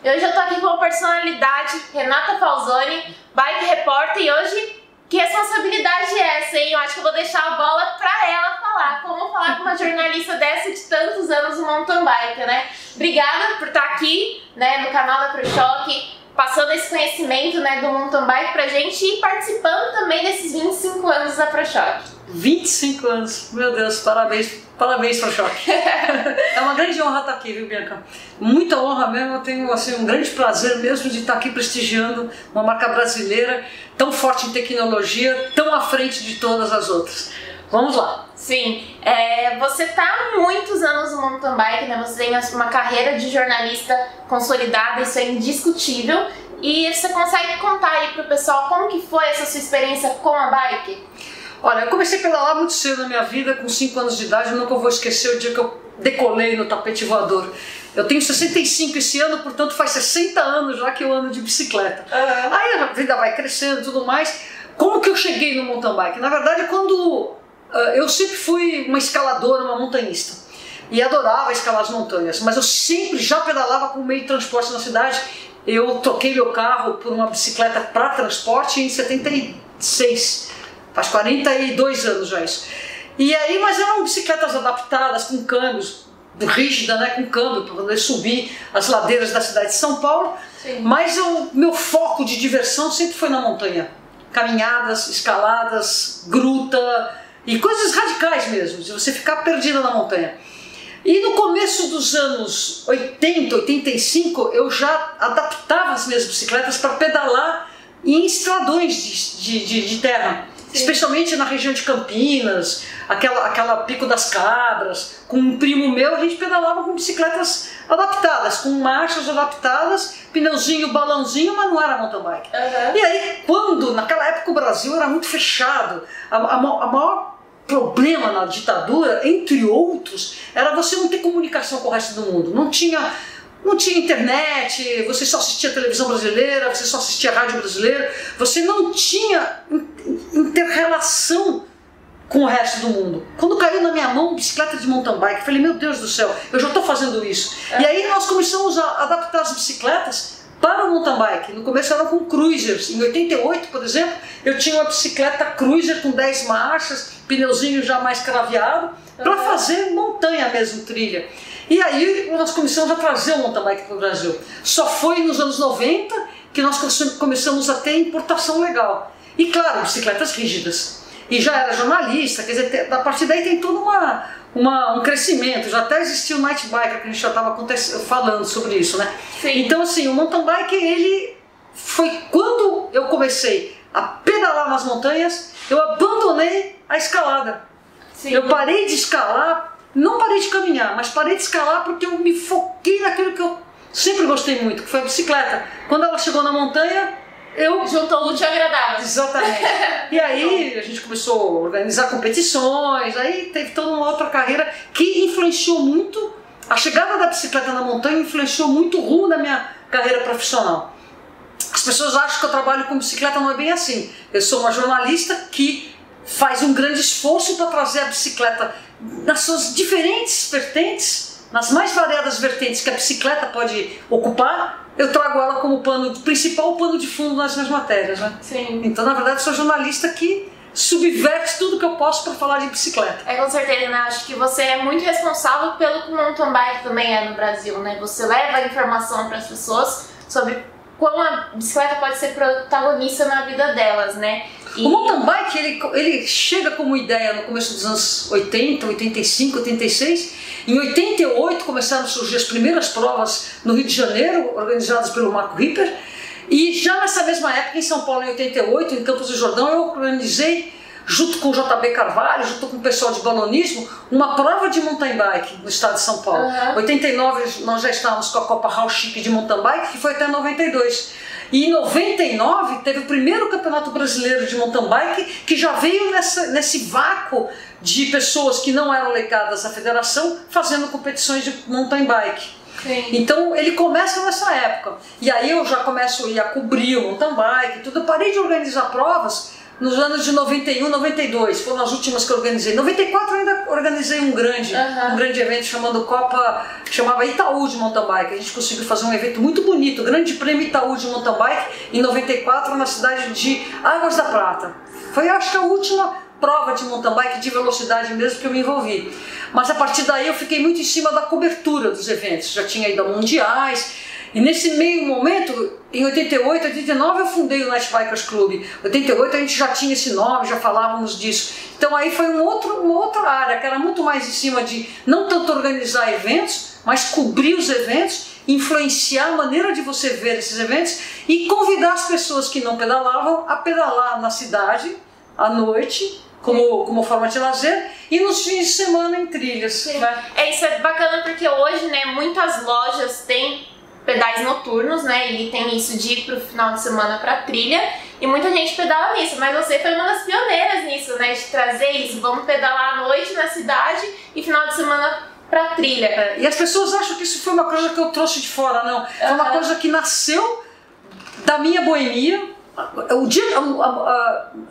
E hoje eu tô aqui com a personalidade Renata Falzoni, bike repórter, e hoje, que responsabilidade é essa, hein? Eu acho que eu vou deixar a bola pra ela falar. Como falar com uma jornalista dessa de tantos anos no mountain bike, né? Obrigada por estar aqui, né, no canal da ProChoque, passando esse conhecimento, né, do mountain bike pra gente e participando também desses 25 anos da ProChoque. 25 anos, meu Deus, parabéns, parabéns ProChoque. É uma grande honra estar aqui, viu, Bianca? Muita honra mesmo, eu tenho assim, um grande prazer mesmo de estar aqui prestigiando uma marca brasileira tão forte em tecnologia, tão à frente de todas as outras. Vamos lá. Sim, você está há muitos anos no mountain bike, né? Você tem uma carreira de jornalista consolidada, isso é indiscutível. E você consegue contar aí pro pessoal como que foi essa sua experiência com a bike? Olha, eu comecei a pedalar muito cedo na minha vida, com 5 anos de idade, eu nunca vou esquecer o dia que eu decolei no tapete voador. Eu tenho 65 esse ano, portanto faz 60 anos já que eu ando de bicicleta. Aí a vida vai crescendo e tudo mais. Como que eu cheguei no mountain bike? Na verdade, quando eu sempre fui uma escaladora, uma montanhista. E adorava escalar as montanhas, mas eu sempre já pedalava com meio de transporte na cidade. Eu troquei meu carro por uma bicicleta para transporte em 76. Faz 42 anos já isso. E aí, mas eram bicicletas adaptadas, com câmbios, rígida, né, com câmbio, para poder subir as ladeiras da cidade de São Paulo. Sim. Mas meu foco de diversão sempre foi na montanha. Caminhadas, escaladas, gruta e coisas radicais mesmo, de você ficar perdida na montanha. E no começo dos anos 80, 85, eu já adaptava as minhas bicicletas para pedalar em estradões de terra. Sim. Especialmente na região de Campinas, aquela Pico das Cabras. Com um primo meu a gente pedalava com bicicletas adaptadas, com marchas adaptadas, pneuzinho, balãozinho, mas não era mountain bike. E aí, naquela época o Brasil era muito fechado, a maior problema na ditadura, entre outros, era você não ter comunicação com o resto do mundo. Não tinha internet, você só assistia televisão brasileira, você só assistia rádio brasileira, você não tinha inter-relação com o resto do mundo. Quando caiu na minha mão bicicleta de mountain bike, eu falei, meu Deus do céu, eu já estou fazendo isso. E aí nós começamos a adaptar as bicicletas para o mountain bike. No começo eram com cruisers. Em 88, por exemplo, eu tinha uma bicicleta cruiser com 10 marchas, pneuzinho já mais craveado, para fazer montanha mesmo, trilha. E aí nós começamos a trazer o mountain bike para o Brasil. Só foi nos anos 90 que nós começamos a ter importação legal. E claro, bicicletas rígidas. E já era jornalista, quer dizer, a partir daí tem todo um crescimento. Já até existiu o Night Biker, que a gente já estava falando sobre isso, né? Sim. Então assim, o mountain bike, ele foi quando eu comecei a pedalar nas montanhas, eu abandonei a escalada. Sim. Eu parei de escalar. Não parei de caminhar, mas parei de escalar porque eu me foquei naquilo que eu sempre gostei muito, que foi a bicicleta. Quando ela chegou na montanha, eu... juntou o útil ao agradável. Exatamente. E aí a gente começou a organizar competições, aí teve toda uma outra carreira que influenciou muito, a chegada da bicicleta na montanha influenciou muito o rumo da minha carreira profissional. As pessoas acham que eu trabalho com bicicleta, não é bem assim. Eu sou uma jornalista que faz um grande esforço para trazer a bicicleta nas suas diferentes vertentes, nas mais variadas vertentes que a bicicleta pode ocupar. Eu trago ela como principal pano de fundo nas minhas matérias, né? Sim. Então, na verdade, sou jornalista que subverte tudo que eu posso para falar de bicicleta. Com certeza, né? Acho que você é muito responsável pelo que o mountain bike também é no Brasil, né? Você leva a informação para as pessoas sobre como a bicicleta pode ser protagonista na vida delas, né? O mountain bike, ele chega como ideia no começo dos anos 80, 85, 86. Em 88 começaram a surgir as primeiras provas no Rio de Janeiro, organizadas pelo Marco Ripper. E já nessa mesma época, em São Paulo, em 88, em Campos do Jordão, eu organizei, junto com o JB Carvalho, junto com o pessoal de balonismo, uma prova de mountain bike no estado de São Paulo. Em 89 nós já estávamos com a Copa Raul Chip de mountain bike, que foi até 92. E em 99 teve o primeiro campeonato brasileiro de mountain bike, que já veio nesse vácuo de pessoas que não eram ligadas à federação fazendo competições de mountain bike. Sim. Então ele começa nessa época. E aí eu já começo a ir a cobrir o mountain bike e tudo. Eu parei de organizar provas nos anos de 91, 92, foram as últimas que eu organizei. Em 94 eu ainda organizei um grande evento chamava Itaú de mountain bike. A gente conseguiu fazer um evento muito bonito, o Grande Prêmio Itaú de mountain bike, em 94, na cidade de Águas da Prata. Foi, acho que, a última prova de mountain bike de velocidade mesmo que eu me envolvi. Mas a partir daí eu fiquei muito em cima da cobertura dos eventos, já tinha ido a mundiais. E nesse meio momento, em 88, 89 eu fundei o Night Bikers Club. Em 88 a gente já tinha esse nome, já falávamos disso. Então aí foi uma outra área, que era muito mais em cima de não tanto organizar eventos, mas cobrir os eventos, influenciar a maneira de você ver esses eventos e convidar as pessoas que não pedalavam a pedalar na cidade, à noite, como forma de lazer, e nos fins de semana em trilhas. Sim. Isso é bacana porque hoje, né, muitas lojas têm pedais noturnos, né, e tem isso de ir pro final de semana pra trilha, e muita gente pedala nisso, mas você foi uma das pioneiras nisso, né, de trazer isso, vamos pedalar à noite na cidade e final de semana pra trilha. E as pessoas acham que isso foi uma coisa que eu trouxe de fora, não, é uma coisa que nasceu da minha boemia,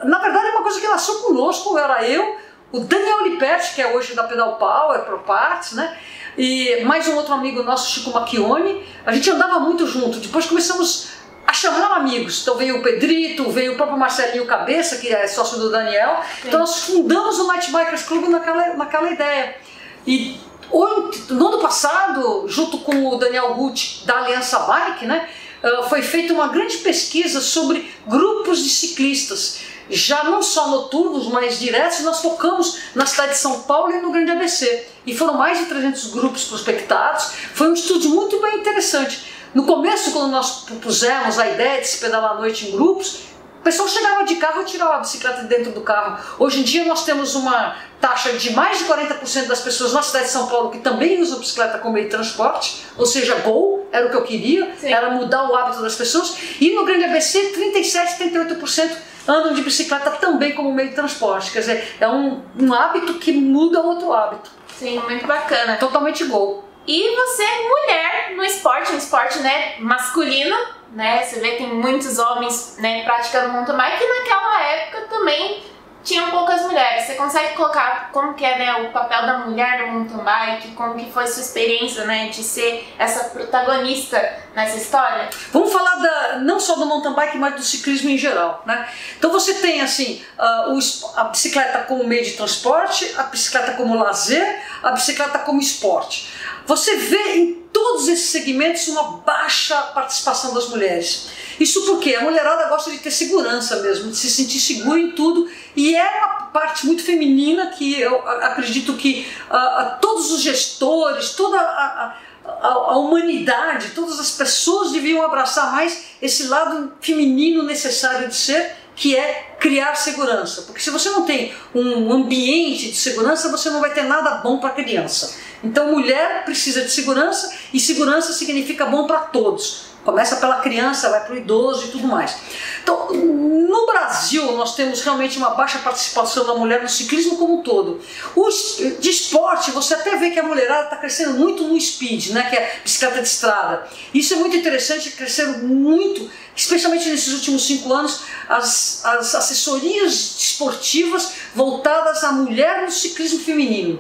na verdade é uma coisa que nasceu conosco, era eu, o Daniel Liperti, que é hoje da Pedal Power, Pro Parts, né, e mais um outro amigo nosso, Chico Macchione, a gente andava muito junto. Depois começamos a chamar amigos. Então veio o Pedrito, veio o próprio Marcelinho Cabeça, que é sócio do Daniel. Sim. Então nós fundamos o Night Bikers Club naquela ideia. E no ano passado, junto com o Daniel Gucci da Aliança Bike, né, foi feita uma grande pesquisa sobre grupos de ciclistas. Já não só noturnos, mas diretos, nós focamos na cidade de São Paulo e no Grande ABC. E foram mais de 300 grupos prospectados. Foi um estudo muito bem interessante. No começo, quando nós propusemos a ideia de se pedalar à noite em grupos, o pessoal chegava de carro e tirava a bicicleta de dentro do carro. Hoje em dia nós temos uma taxa de mais de 40% das pessoas na cidade de São Paulo que também usam bicicleta como meio de transporte, ou seja, gol, era o que eu queria, Sim. Era mudar o hábito das pessoas. E no Grande ABC, 37%, 38% andam de bicicleta também como meio de transporte. Quer dizer, é um hábito que muda outro hábito. Sim, muito bacana. Totalmente gol. E você é mulher no esporte, um esporte, né, masculino, né? Você vê que tem muitos homens, né, praticando mountain bike, e naquela época também tinham poucas mulheres. Você consegue colocar como que é, né, o papel da mulher no mountain bike, como que foi sua experiência, né, de ser essa protagonista nessa história? Vamos falar não só do mountain bike, mas do ciclismo em geral, né? Então você tem assim a bicicleta como meio de transporte, a bicicleta como lazer, a bicicleta como esporte. Você vê em todos esses segmentos uma baixa participação das mulheres. Isso porque a mulherada gosta de ter segurança mesmo, de se sentir segura em tudo, e é uma parte muito feminina que eu acredito que todos os gestores, toda a humanidade, todas as pessoas deviam abraçar mais esse lado feminino necessário de ser, que é criar segurança. Porque se você não tem um ambiente de segurança, você não vai ter nada bom para a criança. Então mulher precisa de segurança, e segurança significa bom para todos. Começa pela criança, vai para o idoso e tudo mais. Então, no Brasil, nós temos realmente uma baixa participação da mulher no ciclismo como um todo. De esporte, você até vê que a mulherada está crescendo muito no speed, né, que é a bicicleta de estrada. Isso é muito interessante, crescendo muito, especialmente nesses últimos 5 anos, as assessorias esportivas voltadas à mulher no ciclismo feminino.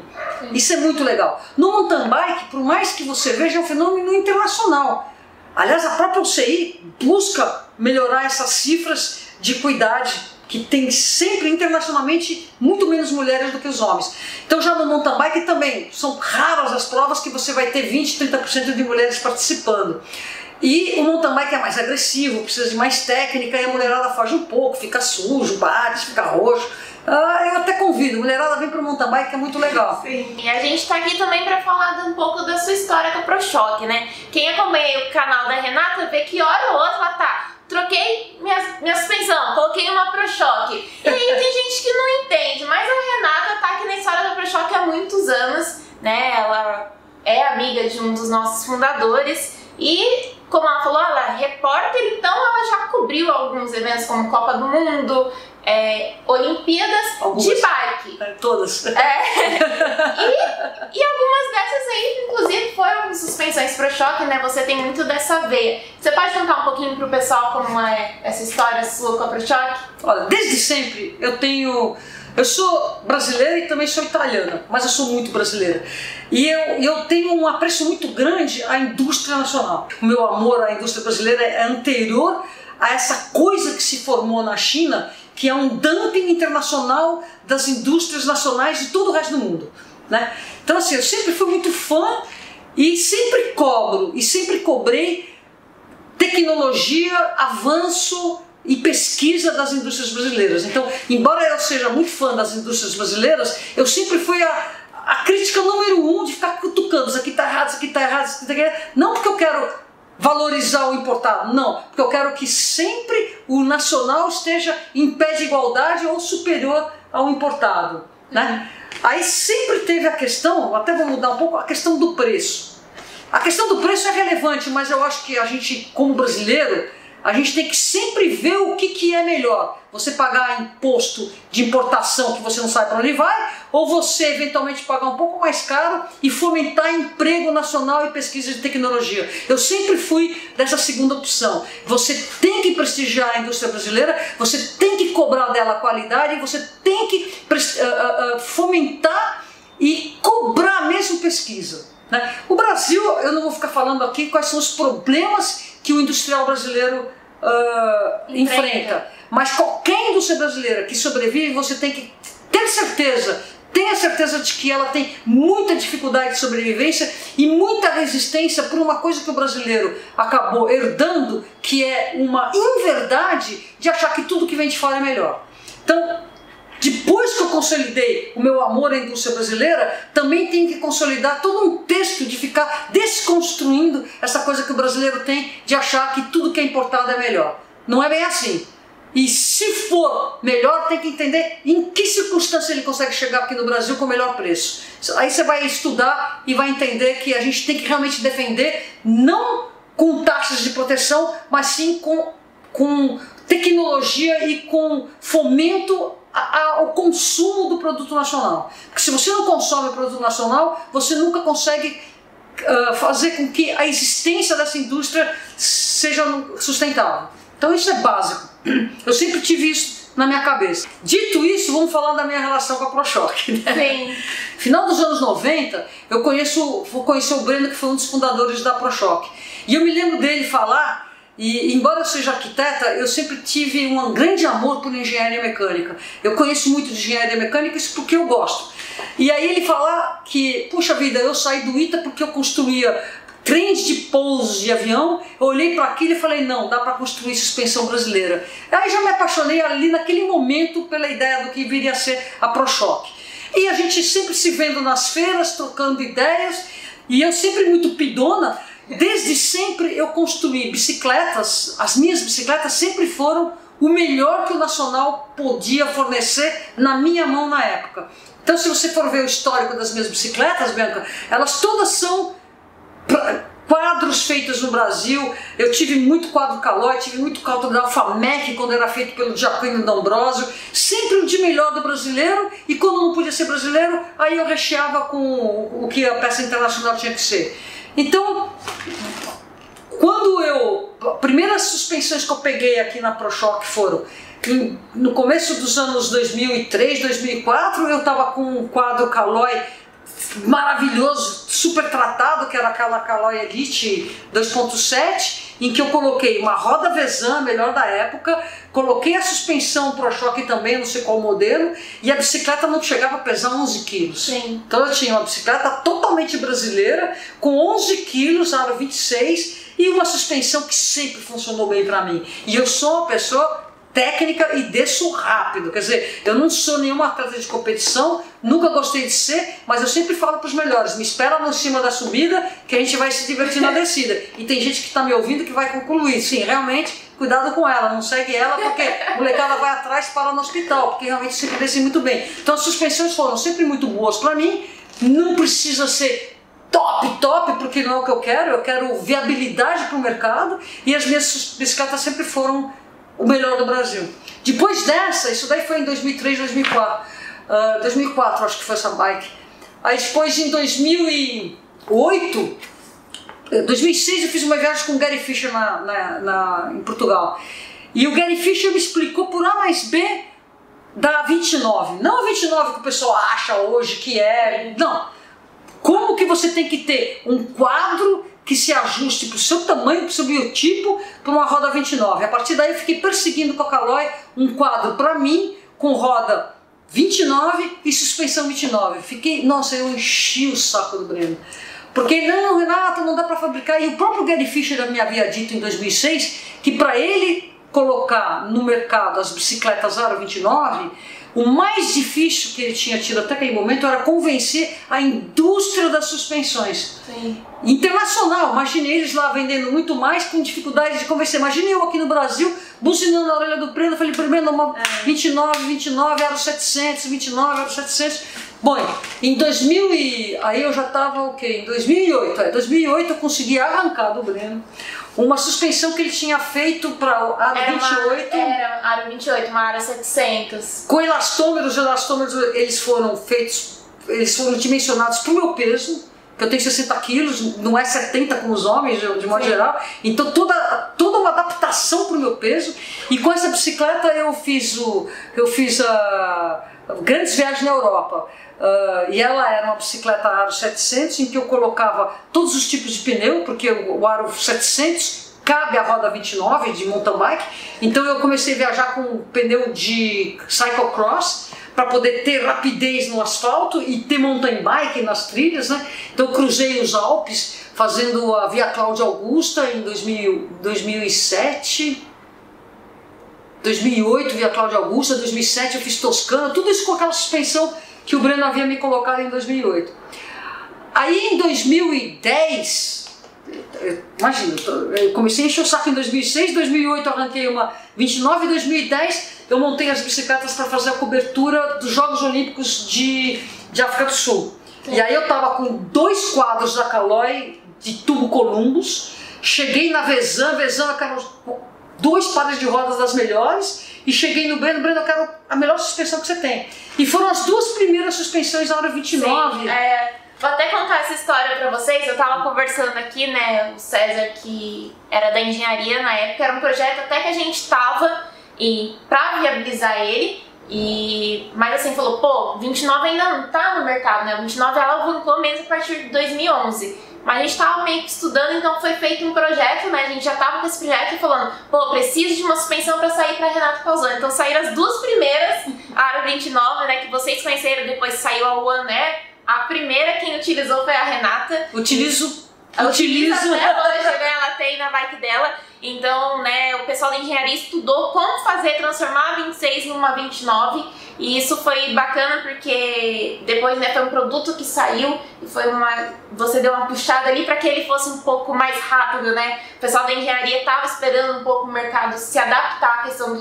Isso é muito legal. No mountain bike, por mais que você veja, é um fenômeno internacional. Aliás, a própria UCI busca melhorar essas cifras de equidade, que tem sempre internacionalmente muito menos mulheres do que os homens. Então já no mountain bike também são raras as provas que você vai ter 20, 30% de mulheres participando. E o mountain bike é mais agressivo, precisa de mais técnica, e a mulherada foge um pouco, fica sujo, bate, fica roxo. Eu até convido, mulherada vem pro mountain bike, que é muito legal. Sim. E a gente tá aqui também pra falar um pouco da sua história com a ProShock, né? Quem acompanha o canal da Renata vê que hora ou outra ela tá, troquei minha suspensão, coloquei uma ProShock. E aí tem gente que não entende, mas a Renata tá aqui na história da ProShock há muitos anos, né? Ela é amiga de um dos nossos fundadores e como ela falou, ela é repórter, então ela já cobriu alguns eventos como Copa do Mundo, Olimpíadas de bike. Todas. E algumas dessas aí, inclusive, foram suspensões ProShock, né? Você tem muito dessa veia. Você pode contar um pouquinho pro pessoal como é essa história sua com a ProShock? Olha, desde sempre eu sou brasileira e também sou italiana, mas eu sou muito brasileira. E eu tenho um apreço muito grande à indústria nacional. O meu amor à indústria brasileira é anterior a essa coisa que se formou na China, que é um dumping internacional das indústrias nacionais de todo o resto do mundo, né? Então assim, eu sempre fui muito fã e sempre cobro e sempre cobrei tecnologia, avanço e pesquisa das indústrias brasileiras. Então, embora eu seja muito fã das indústrias brasileiras, eu sempre fui a crítica número 1 de ficar cutucando, isso aqui está errado, isso aqui está errado, isso aqui está errado. Não porque eu quero valorizar o importado, não, porque eu quero que sempre o nacional esteja em pé de igualdade ou superior ao importado, né? Aí sempre teve a questão, até vou mudar um pouco, a questão do preço. A questão do preço é relevante, mas eu acho que a gente, como brasileiro, a gente tem que sempre ver o que é melhor. Você pagar imposto de importação que você não sabe para onde vai, ou você eventualmente pagar um pouco mais caro e fomentar emprego nacional e pesquisa de tecnologia. Eu sempre fui dessa segunda opção. Você tem que prestigiar a indústria brasileira, você tem que cobrar dela qualidade, você tem que fomentar e cobrar mesmo pesquisa, né? O Brasil, eu não vou ficar falando aqui quais são os problemas que o industrial brasileiro enfrenta, mas qualquer indústria brasileira que sobrevive, você tem que ter certeza, tenha certeza de que ela tem muita dificuldade de sobrevivência e muita resistência por uma coisa que o brasileiro acabou herdando, que é uma inverdade de achar que tudo que vem de fora é melhor. Então, depois que eu consolidei o meu amor à indústria brasileira, também tenho que consolidar todo um texto de ficar desconstruindo essa coisa que o brasileiro tem de achar que tudo que é importado é melhor. Não é bem assim. E se for melhor, tem que entender em que circunstância ele consegue chegar aqui no Brasil com o melhor preço. Aí você vai estudar e vai entender que a gente tem que realmente defender, não com taxas de proteção, mas sim com tecnologia e com fomento ao consumo do produto nacional. Porque se você não consome o produto nacional, você nunca consegue fazer com que a existência dessa indústria seja sustentável. Então isso é básico. Eu sempre tive isso na minha cabeça. Dito isso, vamos falar da minha relação com a ProShock, né? Sim. Final dos anos 90, eu vou conhecer o Breno, que foi um dos fundadores da ProShock. E eu me lembro dele falar. E embora eu seja arquiteta, eu sempre tive um grande amor por engenharia mecânica. Eu conheço muito de engenharia mecânica, isso porque eu gosto. E aí ele falar que, puxa vida, eu saí do ITA porque eu construía trens de pousos de avião, eu olhei para aquilo e falei, não, dá para construir suspensão brasileira. Aí já me apaixonei ali naquele momento pela ideia do que viria a ser a ProShock. E a gente sempre se vendo nas feiras, trocando ideias, e eu sempre muito pidona. Desde sempre eu construí bicicletas, as minhas bicicletas sempre foram o melhor que o nacional podia fornecer na minha mão na época. Então se você for ver o histórico das minhas bicicletas, Bianca, elas todas são quadros feitos no Brasil. Eu tive muito quadro Caloi, tive muito quadro da Alfamec quando era feito pelo Giacomo D'Ambrosio, sempre o de melhor do brasileiro, e quando não podia ser brasileiro, aí eu recheava com o que a peça internacional tinha que ser. Então, primeiras suspensões que eu peguei aqui na ProShock foram no começo dos anos 2003, 2004, eu estava com um quadro Caloi maravilhoso, super tratado, que era aquela Caloi Elite 2.7, em que eu coloquei uma roda Vezan, melhor da época, coloquei a suspensão ProShock também, não sei qual modelo, e a bicicleta não chegava a pesar 11 quilos. Sim. Então eu tinha uma bicicleta totalmente brasileira, com 11 quilos, aro 26, e uma suspensão que sempre funcionou bem para mim. E eu sou uma pessoa técnica e desço rápido, quer dizer, eu não sou nenhuma atleta de competição, nunca gostei de ser, mas eu sempre falo para os melhores, me espera lá em cima da subida que a gente vai se divertir na descida. E tem gente que está me ouvindo que vai concluir, sim, realmente, cuidado com ela, não segue ela porque a molecada vai atrás para no hospital, porque realmente sempre desce muito bem. Então as suspensões foram sempre muito boas para mim, não precisa ser top, porque não é o que eu quero viabilidade para o mercado, e as minhas bicicletas sempre foram o melhor do Brasil. Depois dessa, isso daí foi em 2003, 2004, 2004 acho que foi essa bike. Aí depois em 2008, 2006 eu fiz uma viagem com o Gary Fisher em Portugal. E o Gary Fisher me explicou por A mais B da 29. Não a 29 que o pessoal acha hoje que é. Não. Como que você tem que ter um quadro que se ajuste para o seu tamanho, para o seu biotipo, para uma roda 29. A partir daí eu fiquei perseguindo com a Caloi um quadro para mim, com roda 29 e suspensão 29. Nossa, eu enchi o saco do Breno. Porque não, Renata, não dá para fabricar. E o próprio Gary Fisher me havia dito em 2006 que para ele colocar no mercado as bicicletas Aro 29, o mais difícil que ele tinha tido até aquele momento era convencer a indústria das suspensões. Sim. Internacional. Imagine eles lá vendendo muito mais com dificuldade de convencer. Imagine eu aqui no Brasil buzinando na orelha do Breno, falei, primeiro uma 29, Aro 700, 29, Aro 700. Bom, em 2000 aí eu já estava o quê? Em 2008. 2008 eu consegui arrancar do Breno uma suspensão que ele tinha feito para o Aro 28. Era Aro 28, uma Aro 700. Com elastômeros, eles foram dimensionados para o meu peso, que eu tenho 60 quilos, não é 70 como os homens, de modo geral. Então toda uma adaptação para o meu peso. E com essa bicicleta eu fiz grandes viagens na Europa. E ela era uma bicicleta Aro 700 em que eu colocava todos os tipos de pneu, porque o Aro 700 cabe a roda 29 de mountain bike. Então eu comecei a viajar com pneu de cyclocross para poder ter rapidez no asfalto e ter mountain bike nas trilhas, né? Então eu cruzei os Alpes fazendo a Via Cláudia Augusta em 2007. 2008, Via Cláudia Augusta, 2007 eu fiz Toscana, tudo isso com aquela suspensão que o Breno havia me colocado em 2008. Aí em 2010, imagina, eu comecei a encher o saco em 2006, 2008 eu arranquei uma 29, em 2010 eu montei as bicicletas para fazer a cobertura dos Jogos Olímpicos de África do Sul. Sim. E aí eu tava com 2 quadros da Caloi de tubo Columbus, cheguei na Vezan, eu quero 2 pares de rodas das melhores, e cheguei no Breno, eu quero a melhor suspensão que você tem. E foram as 2 primeiras suspensões da Aro 29. Sim, vou até contar essa história pra vocês. Eu tava conversando aqui, né, o César, que era da engenharia na época, era um projeto até que a gente tava pra viabilizar ele. Mas assim, falou, pô, 29 ainda não tá no mercado, né? 29 ela alavancou mesmo a partir de 2011. Mas a gente tava meio que estudando, então foi feito um projeto, né? A gente já tava com esse projeto e falando, pô, preciso de uma suspensão pra sair pra Renato Falzoni. Então saíram as 2 primeiras, a Aro 29, né? Que vocês conheceram, depois saiu a One Air. A primeira quem utilizou foi a Renata. Utilizo até hoje, né? Ela tem na bike dela. Então, né, o pessoal da engenharia estudou como transformar a 26 numa 29. E isso foi bacana porque depois, né, foi um produto que saiu e você deu uma puxada ali para que ele fosse um pouco mais rápido, né? O pessoal da engenharia estava esperando um pouco o mercado se adaptar à questão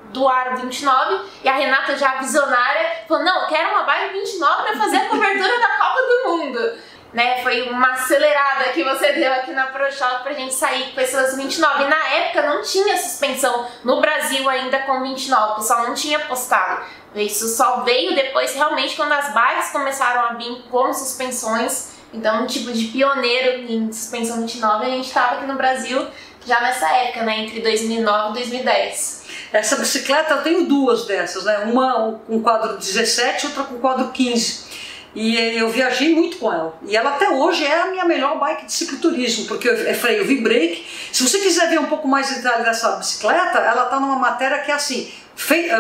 do Aro 29, e a Renata já visionária falou, não, eu quero uma bike 29 para fazer a cobertura da Copa do Mundo. Né, foi uma acelerada que você deu aqui na ProShop pra gente sair com essas 29. E na época não tinha suspensão no Brasil ainda com 29, o pessoal não tinha postado. Isso só veio depois, realmente, quando as bikes começaram a vir com suspensões. Então, um tipo de pioneiro em suspensão 29, a gente estava aqui no Brasil já nessa época, né, entre 2009 e 2010. Essa bicicleta, eu tenho 2 dessas, né? Uma com quadro 17, outra com quadro 15. E eu viajei muito com ela. E ela até hoje é a minha melhor bike de cicloturismo, porque é freio V-brake. Se você quiser ver um pouco mais de detalhe dessa bicicleta, ela está numa matéria que é assim,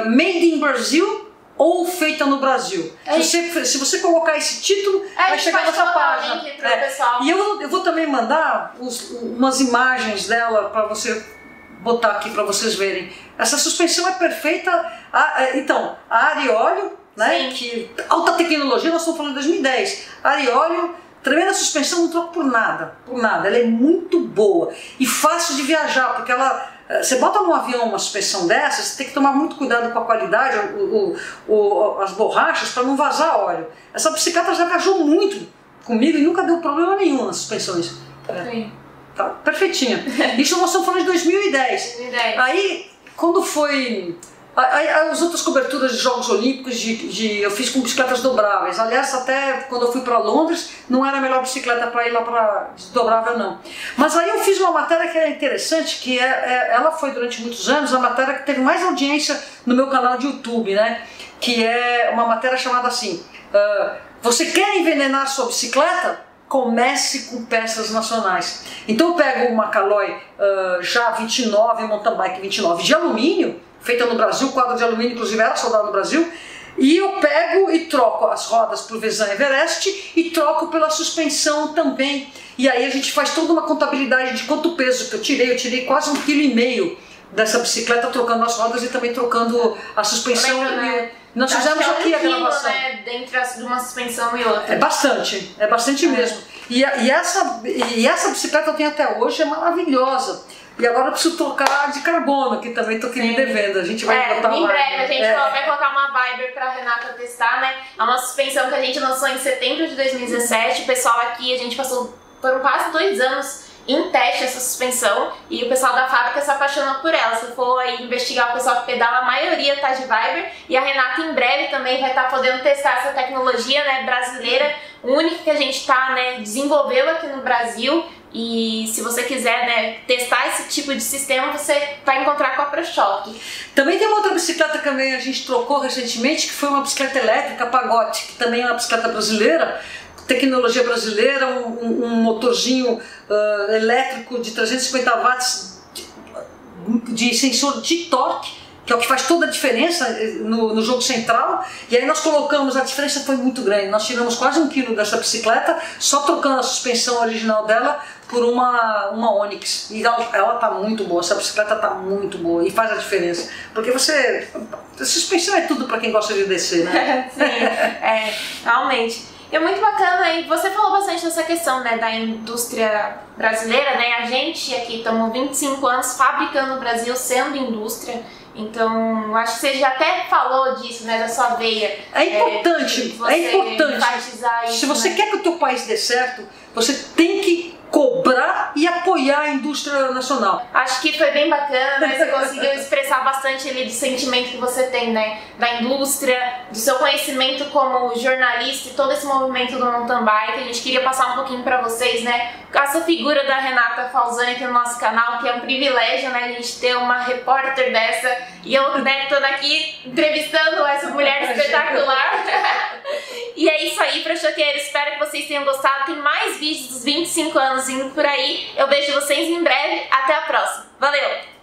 made in Brazil ou feita no Brasil. Se você colocar esse título, vai chegar nessa página. E eu vou também mandar umas imagens dela para você botar aqui para vocês verem. Essa suspensão é perfeita. Então, a Arióleo, né? Que alta tecnologia, nós estamos falando de 2010. Arióleo, tremenda suspensão, não troco por nada, ela é muito boa e fácil de viajar, porque você bota num avião uma suspensão dessa, você tem que tomar muito cuidado com a qualidade, as borrachas, para não vazar óleo. Essa bicicleta já viajou muito comigo e nunca deu problema nenhum nas suspensões. Sim. Tá perfeitinha. Isso nós estamos falando de 2010. 2010. Aí, quando foi... As outras coberturas de Jogos Olímpicos eu fiz com bicicletas dobráveis. Aliás, até quando eu fui para Londres, não era a melhor bicicleta para ir lá para desdobrável, não. Mas aí eu fiz uma matéria que é interessante, que ela foi durante muitos anos a matéria que teve mais audiência no meu canal de YouTube, né? Que é uma matéria chamada assim, você quer envenenar sua bicicleta? Comece com peças nacionais. Então eu pego uma Caloi já 29, mountain bike 29 de alumínio, feita no Brasil, quadro de alumínio, inclusive era soldado no Brasil, e eu pego e troco as rodas por Vezan Everest e troco pela suspensão também. E aí a gente faz toda uma contabilidade de quanto peso que eu tirei quase 1,5 kg dessa bicicleta, trocando as rodas e também trocando a suspensão. Né? Nós fizemos aqui a gravação. Né, dentro de uma suspensão e outra. É bastante mesmo. E essa bicicleta eu tenho até hoje, é maravilhosa. E agora eu preciso trocar de carbono, que também estou aqui me devendo. A gente vai botar em breve a gente vai é. colocar uma Viber para a Renata testar, né? É uma suspensão que a gente lançou em setembro de 2017. O pessoal aqui, a gente foram quase 2 anos em teste essa suspensão e o pessoal da fábrica se apaixonou por ela. Se for aí investigar o pessoal que pedala, a maioria tá de Viber, e a Renata em breve também vai estar podendo testar essa tecnologia, né, brasileira, única que a gente tá, né, desenvolveu aqui no Brasil. E se você quiser, né, testar esse tipo de sistema, você vai encontrar com a ProShock. Também tem uma outra bicicleta que também a gente trocou recentemente, que foi uma bicicleta elétrica, Pagode, que também é uma bicicleta brasileira, tecnologia brasileira, um motorzinho elétrico de 350 watts de sensor de torque, que é o que faz toda a diferença no jogo central. E aí nós colocamos, a diferença foi muito grande, nós tiramos quase 1 kg dessa bicicleta, só trocando a suspensão original dela por uma Onix. E ela tá muito boa, essa bicicleta tá muito boa e faz a diferença. Porque a suspensão é tudo para quem gosta de descer, né? Sim, realmente. É muito bacana, e você falou bastante dessa questão, né, da indústria brasileira, né? A gente aqui estamos 25 anos fabricando no Brasil, sendo indústria. Então, acho que você já até falou disso, né, da sua veia. É importante, enfatizar isso, se você quer que o teu país dê certo, você tem que cobrar e apoiar a indústria nacional. Acho que foi bem bacana, né? Você conseguiu expressar bastante ali do sentimento que você tem, né? Da indústria, do seu conhecimento como jornalista e todo esse movimento do mountain bike. A gente queria passar um pouquinho pra vocês, né? Essa figura da Renata Falzani aqui no nosso canal, que é um privilégio, né? A gente ter uma repórter dessa e eu, né, tô aqui entrevistando essa mulher espetacular. E é isso aí, ProShoqueiros. Espero que vocês tenham gostado. Tem mais vídeos dos 25 anos indo por aí. Eu vejo vocês em breve. Até a próxima. Valeu!